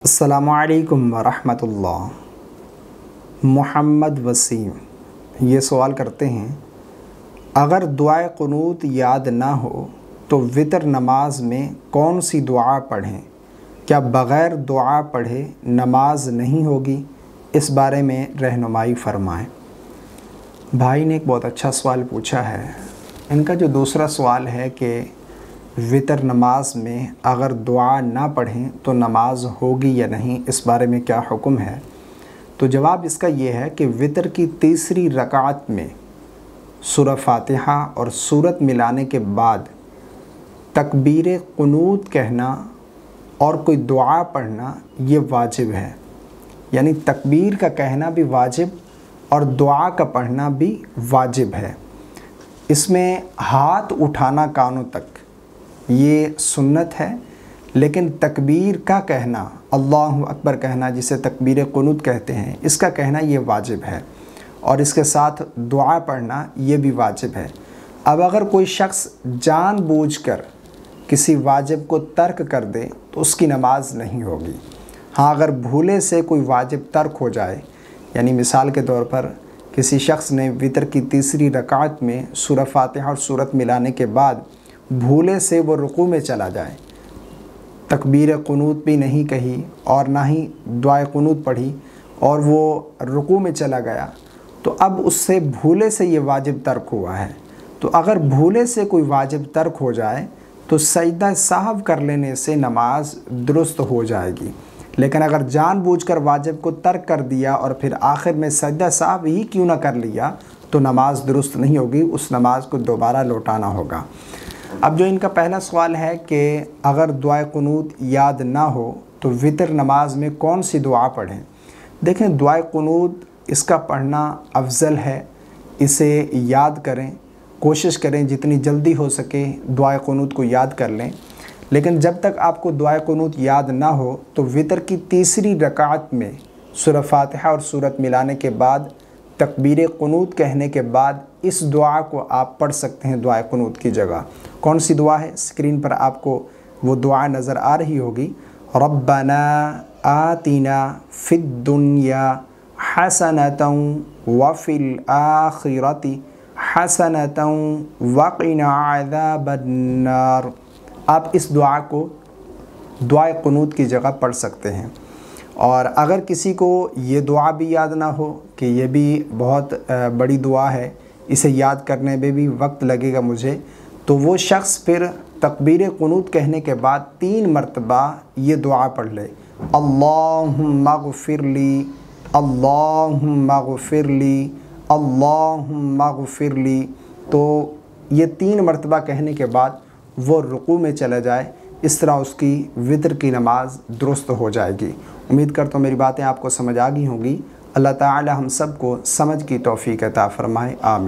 अस्सलामुअलैकुम वरहमतुल्लाह। मोहम्मद वसीम ये सवाल करते हैं, अगर दुआए क़ुनूत याद ना हो तो वितर नमाज में कौन सी दुआ पढ़ें? क्या बग़ैर दुआ पढ़े नमाज नहीं होगी? इस बारे में रहनुमाई फ़रमाएँ। भाई ने एक बहुत अच्छा सवाल पूछा है। इनका जो दूसरा सवाल है कि वितर नमाज में अगर दुआ ना पढ़ें तो नमाज होगी या नहीं, इस बारे में क्या हुक्म है? तो जवाब इसका ये है कि वितर की तीसरी रकात में सूरह फातिहा और सूरत मिलाने के बाद तकबीर क़ुनूत कहना और कोई दुआ पढ़ना ये वाजिब है। यानी तकबीर का कहना भी वाजिब और दुआ का पढ़ना भी वाजिब है। इसमें हाथ उठाना कानों तक ये सुन्नत है, लेकिन तकबीर का कहना, अल्लाहु अकबर कहना, जिसे तकबीर क़ुनूत कहते हैं, इसका कहना ये वाजिब है और इसके साथ दुआ पढ़ना ये भी वाजिब है। अब अगर कोई शख्स जानबूझकर किसी वाजिब को तर्क कर दे तो उसकी नमाज नहीं होगी। हाँ, अगर भूले से कोई वाजिब तर्क हो जाए, यानी मिसाल के तौर पर किसी शख्स ने वितर की तीसरी रकात में सूरह फातिहा और सूरत मिलाने के बाद भूले से वो रुकू में चला जाए, तकबीर क़ुनूत भी नहीं कही और ना ही दुआए क़ुनूत पढ़ी और वो रुकू में चला गया, तो अब उससे भूले से ये वाजिब तर्क हुआ है। तो अगर भूले से कोई वाजिब तर्क हो जाए तो सजदा साहव कर लेने से नमाज दुरुस्त हो जाएगी। लेकिन अगर जानबूझकर वाजिब को तर्क कर दिया और फिर आखिर में सजदा साहव ही क्यों ना कर लिया तो नमाज दुरुस्त नहीं होगी, उस नमाज को दोबारा लौटाना होगा। अब जो इनका पहला सवाल है कि अगर दुआए क़ुनूत याद ना हो तो वितर नमाज में कौन सी दुआ पढ़ें? देखें, दुआए क़ुनूत इसका पढ़ना अफजल है। इसे याद करें, कोशिश करें जितनी जल्दी हो सके दुआए क़ुनूत को याद कर लें। लेकिन जब तक आपको दुआए क़ुनूत याद ना हो तो वितर की तीसरी रकात में सूरह फातिहा और सूरत मिलाने के बाद तकबीर क़ुनूत कहने के बाद इस दुआ को आप पढ़ सकते हैं दुआए क़ुनूत की जगह। कौन सी दुआ है? स्क्रीन पर आपको वो दुआ नज़र आ रही होगी। रब्बना आतिना फिद दुनिया हसनतन व फिल आखिरति हसनतन वक़िना अज़ाबन्नार। आप इस दुआ को दुआए क़ुनूत की जगह पढ़ सकते हैं। और अगर किसी को ये दुआ भी याद ना हो कि ये भी बहुत बड़ी दुआ है, इसे याद करने में भी वक्त लगेगा मुझे, तो वो शख्स फिर तकबीर क़ुनूत कहने के बाद 3 मरतबा ये दुआ पढ़ ले, अल्लाहुम्मा ग़फ़िरली, अल्लाहुम्मा ग़फ़िरली, अल्लाहुम्मा ग़फ़िरली। तो ये 3 मरतबा कहने के बाद वो रुकू में चला जाए, इस तरह उसकी वितर की नमाज दुरुस्त हो जाएगी। उम्मीद करता हूँ मेरी बातें आपको समझ आ गई होंगी। अल्लाह ताला हम सब को समझ की तौफ़ीक़ अता फ़रमाए। आमीन।